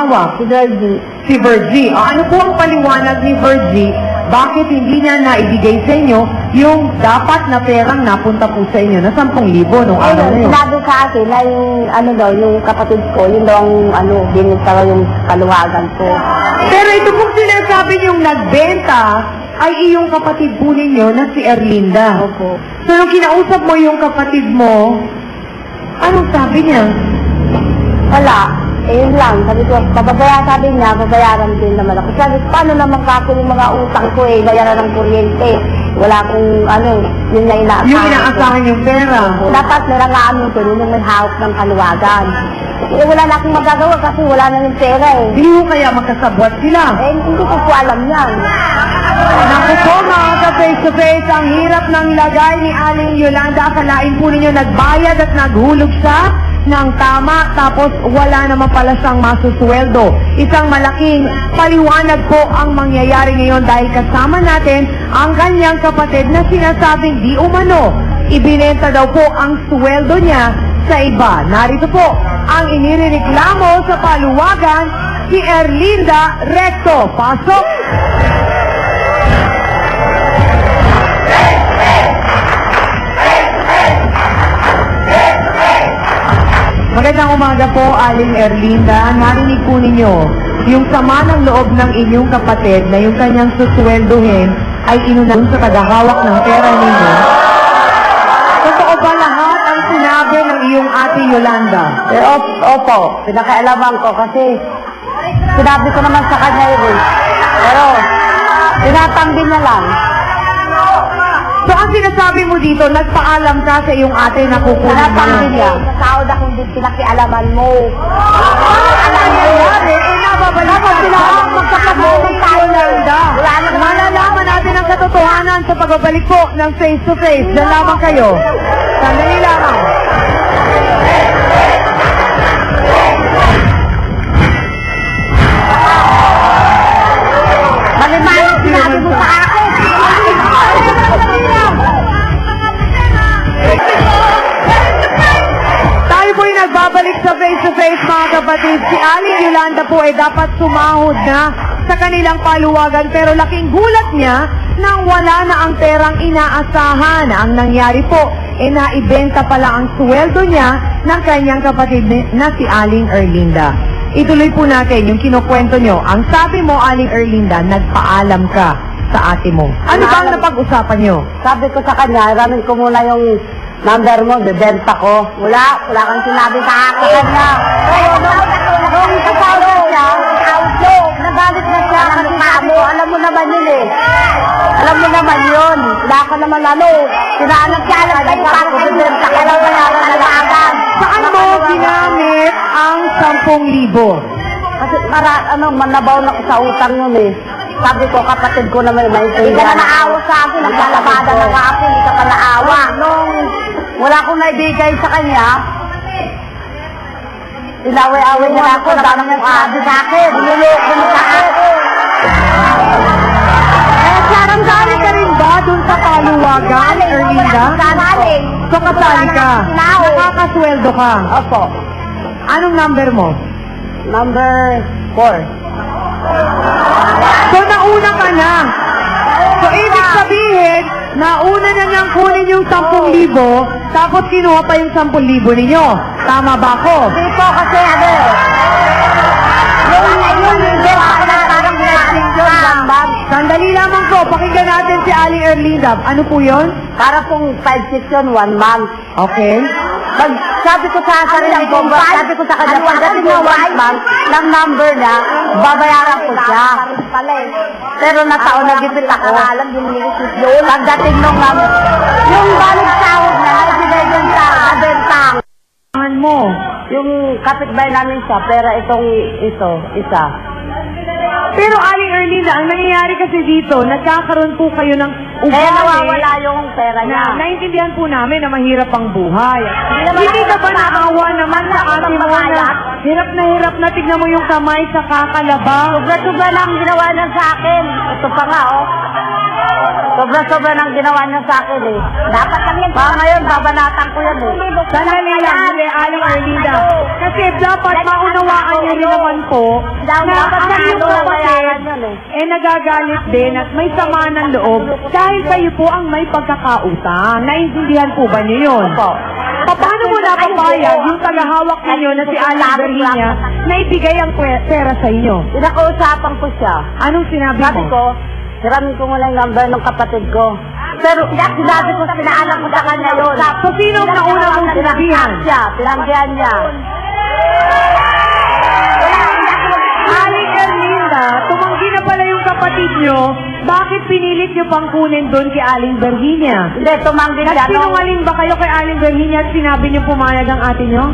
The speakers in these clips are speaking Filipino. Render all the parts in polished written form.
hawak? Si Virgie. Si Virgie. Ano po ang paliwanag ni Virgie? Bakit hindi niya naibigay sa inyo yung dapat na perang napunta po sa inyo na 10,000 nung araw na yun? Sinabi sa akin na yung kapatid ko, yun daw ang binigay yung kaluwagan ko. Pero ito pong sinasabi niyong nagbenta ay iyong kapatid po ninyo na si Erlinda. Opo. So nung kinausap mo yung kapatid mo, anong sabi niya? Wala. Yun lang. Sabi ko, sabi niya, babayaran din naman ako. Sabi, paano naman kako yung mga utang ko bayaran ng kuryente. Wala akong, yun na inaasahan. Yung inaasahan yung pera. Dapat narangaan mo ko yung may hawak ng kaluwagan. Wala na akong magagawa kasi wala na yung pera Hindi mo kaya magkasabwat sila? Hindi ko po alam yan. Naku po mga ka-face-to-face, ang hirap ng lagay ni Aling Yolanda. Akalain po ninyo nagbayad at naghulog siya ng tama, tapos wala naman pala siyang masusweldo. Isang malaking paliwanag po ang mangyayari ngayon dahil kasama natin ang kanyang kapatid na sinasabing di umano. Ibinenta daw po ang sweldo niya sa iba. Narito po ang inireklamo sa paluwagan si Erlinda Recto. Pasok! Magandang umaga po, Aling Erlinda. Narinig po ninyo yung sama ng loob ng inyong kapatid na yung kanyang susweldohin ay inunan sa tagahawak ng pera ninyo. Totoo ba lahat ang sinabi ng iyong ate Yolanda? Opo, pinakailaman ko kasi sinabi ko naman sa kanya yun. Pero, tinatanggi niya lang. So, ang sinasabi mo dito, nagpaalam ka sa iyong ate na kukunin mo. Tinatanggi niya. Nasahod akong pinakialaman mo. Alam mo yan, nababalik ka sila ang magkakabuhin tayo Yolanda. Malalaman natin ang katotohanan sa pagbabalik po ng face-to-face. Diyan lamang kayo. Sandali lamang. Malimalit sinabi mo sa akin. Tayo po'y nagbabalik sa face-to-face mga kapatid. Si Aling Yolanda po ay dapat sumahod na sa kanilang paluwagan pero laking gulat niya nang wala na ang perang inaasahan. Ang nangyari po, naibenta pala ang sweldo niya ng kanyang kapatid na si Aling Erlinda. Ituloy po natin yung kinukwento nyo. Ang sabi mo, Aling Erlinda, nagpaalam ka sa ate mo. Ano ba ang napag-usapan nyo? Sabi ko sa kanya, ramin ko muna yung number mo, bebenta ko. Wala kang sinabi sa akin kanya. Nung kasama siya, nagalit na siya kasi sabi ko, alam mo naman yun Alam mo naman yun. Wala ka naman sinaanak siya, alam ko, bebenta ka lang bayaran na lagan. Saan mo ginamit ang 10,000? Kasi manabaw na ko sa utang yun Sabi ko, kapatid ko naman maintindihan. Hindi ka na naawa sa akin. Naglalabada na nga ako. Hindi ka pa naawa. Nung wala akong naibigay sa kanya, inaway-away niya ako. Dami niya sabi sa akin. Niluloko mo sa akin. Sarang galing ka rin ba dun sa paluwagan, Erlinda? So kasali ka? Nakakasweldo ka? Opo. Anong number mo? Number 4. So nauna ka na. So ibig sabihin, nauna na niyang kunin yung 10,000, tapos kinuha pa yung 10,000 ninyo. Tama ba ako? Hindi po kasi Sandali lamang po, pakinggan natin si Aling Erlinda. Ano po yun? Para pong 5-6 yun, 1 month. Okay. Sabi ko sa sarili ko, sabi ko sa kanya, pagdating ng 1 month, ng number na, babayaran ko siya. Pero nataon na gipit ako. Pagdating nung yung balik sahod na, nagbigay dun sa kabentang. Mo. Yung kapitbahay namin siya, pero isa. Pero Aling Erlinda, ang nangyayari kasi dito, nagkakaroon po kayo ng ugali. Nawawala yung pera niya. Naintindihan po namin na mahirap ang buhay. Hindi ka ba naawa naman sa ate mo na Hirap na tignan mo yung kamay sa kakalaba. Sobra-sobra lang ginawa niya sa akin. Ito pa nga, oh. Sobra-sobra lang ginawa niya sa akin, eh. Dapat lang yan. Baka ngayon, babanatan ko yan, eh. Sandali lang, Aling Erlinda. Kasi dapat maunawaan niyo rin naman po na ang iyong kapatid nagagalit din at may sama ng loob dahil kayo po ang may pagkakautang. Naintindihan po ba niyo yun? Opo. Paano mo napapayag yung tagahawak ninyo na si Aling Berhinia na ibigay ang pera sa inyo? Pinakausapan ko siya. Anong sinabi Sabi mo? ko, hiramin ko muna yung number ng kapatid ko. Pero sinabi ko, pinaalam ko sa kanya yun. So, sino ang nauna mong sinabihan? Pinanggihan niya. Aling Erlinda, tumanggi na pala yung kapatid nyo, bakit pinilit nyo pang kunin doon kay Aling Berhinia? Hindi, tumanggi siya. Nagsinungaling ba kayo kay Aling Berhinia at sinabi nyo pumayag ang ate nyo?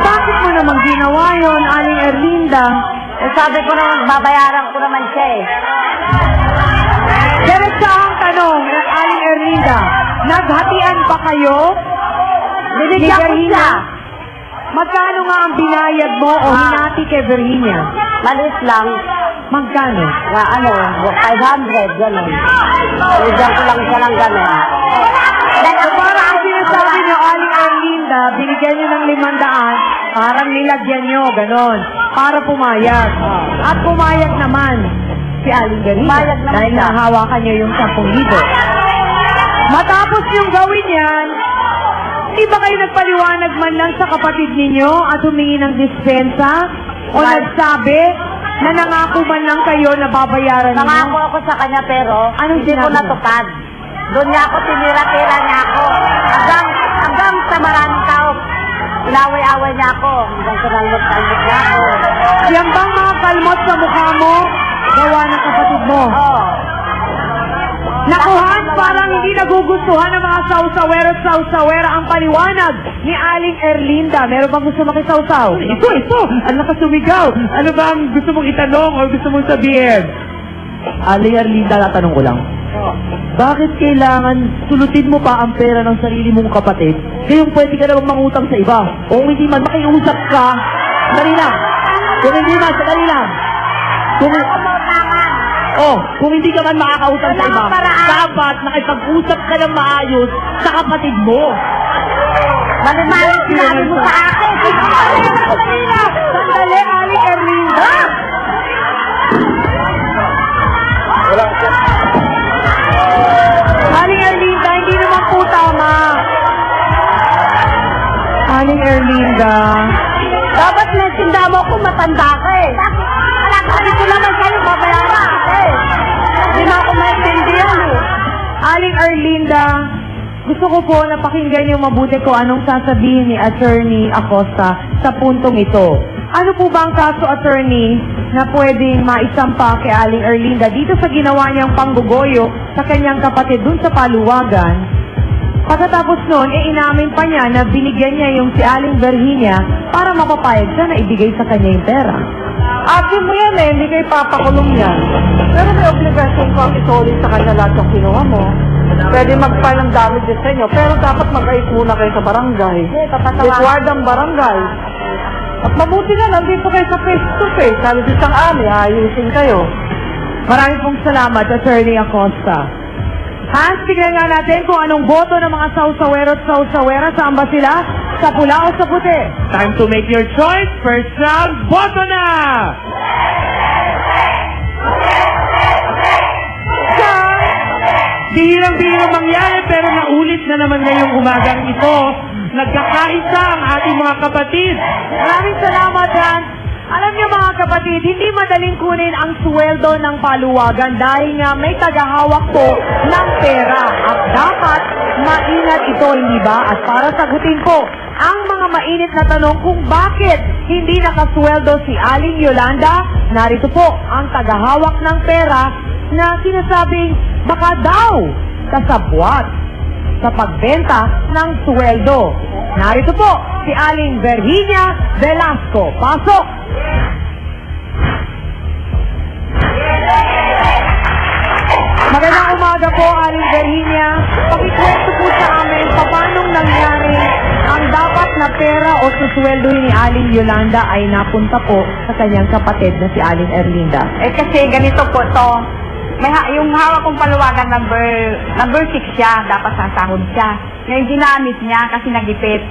Bakit mo naman ginawa yun, Aling Erlinda? Eh, sabi ko naman, babayaran ko naman siya, eh. Diretsahang tanong, Aling Erlinda, naghatian pa kayo? Binigyan ko siya. Magkano nga ang binayad mo o hinati kay Berhinia? Malis lang. Magkano? Na 500, gano'n. Binigyan ko lang siya ng gano'n. So parang ang sinasabi nyo, Aling Erlinda, binigyan nyo ng 500, parang nilagyan nyo, gano'n, para pumayag. At pumayag naman si Aling Berhinia. Pumayag naman dahil siya. nahawakan nyo yung 10,000. Matapos yung gawin yan, hindi ba kayo nagpaliwanag man lang sa kapatid ninyo at humingi ng dispensa? O nagsabi na nangako man lang kayo na babayaran niyo? Nangako ako sa kanya pero hindi ko natupad. Doon niya ako, tinira-tira niya ako. Hanggang sa maraming tao, inaway-away niya ako. Hanggang sa nalot-alot niya ako. Yan bang mga kalmot sa mukha mo, gawa ng kapatid mo? Oo. Nakuhan, parang hindi nagugustuhan ng mga sausawer at sausawera ang paliwanag ni Aling Erlinda. Meron bang gusto makisawsaw? Ito. Ang lakas sumigaw. Ano ba ang gusto mong itanong o gusto mong sabihin? Aling Erlinda, tatanong ko lang. Bakit kailangan sulutin mo pa ang pera ng sarili mong kapatid? Kayong pwede ka naman mangutang sa iba. O kung hindi man makiusap ka, sandali lang. Kung hindi man, sandali lang. Kung hindi ka man makakausap sa iba, dapat nakipag-usap ka ng maayos sa kapatid mo. Malimalit sinabi mo sa akin. Sandali, Aling Erlinda. Aling Erlinda, hindi naman po tama. Aling Erlinda. Dapat nasinda mo kung matanda ka, eh. Sabi ko naman sa'yo, babayaran kita, eh. Hindi na ako maintindihan, eh. Aling Erlinda, gusto ko po na pakinggan niyo mabuti ko anong sasabihin ni Attorney Acosta sa puntong ito. Ano po ba ang kaso, Attorney, na pwedeng maisampa kay Aling Erlinda dito sa ginawa niyang panggugoyo sa kanyang kapatid dun sa Paluwagan? Pagkatapos noon, inamin pa niya na binigyan niya yung si Aling Berhinia para mapapayag siya na ibigay sa kanya yung pera. Atin mo yan eh, hindi kayo papakulong yan. Pero may obligasyon ko ang ituloy sa kanya lahat yung kinuha mo. Pwede mag-file ng damages sa inyo, pero dapat mag-ayos muna kayo sa barangay. Required ang barangay. At mabuti na, nandito kayo sa face-to-face. Sabi sa isang ani, ayusin kayo. Maraming pong salamat, Attorney Acosta. Hans, tignan nga natin kung anong boto ng mga sausawero at sausawera. Saan ba sila? Sa pula o sa puti? Time to make your choice. First round, boto na! Bihirang-bihirang mangyari pero naulit na naman ngayong umagang ito. Nagkakaisa ang ating mga kapatid. Maraming salamat, Hans. Alam niyo mga kapatid, hindi madaling kunin ang sweldo ng Paluwagan dahil nga may tagahawak po ng pera. At dapat maingat ito, hindi ba? At para sagutin po ang mga mainit na tanong kung bakit hindi nakasweldo si Aling Yolanda, narito po ang tagahawak ng pera na sinasabing baka daw kasabwat sa pagbenta ng sweldo. Narito po si Aling Berhinia Velasco. Pasok! Magandang umaga po, Aling Virginia. Pakikwento po sa amin, paano nangyari ang dapat na pera o susweldohin ni Aling Yolanda ay napunta po sa kanyang kapatid na si Aling Erlinda. Kasi ganito po to. Yung hawak kong paluwagan number 6 siya, dapat sasahod siya. Ngayon ginamit niya kasi nagipit.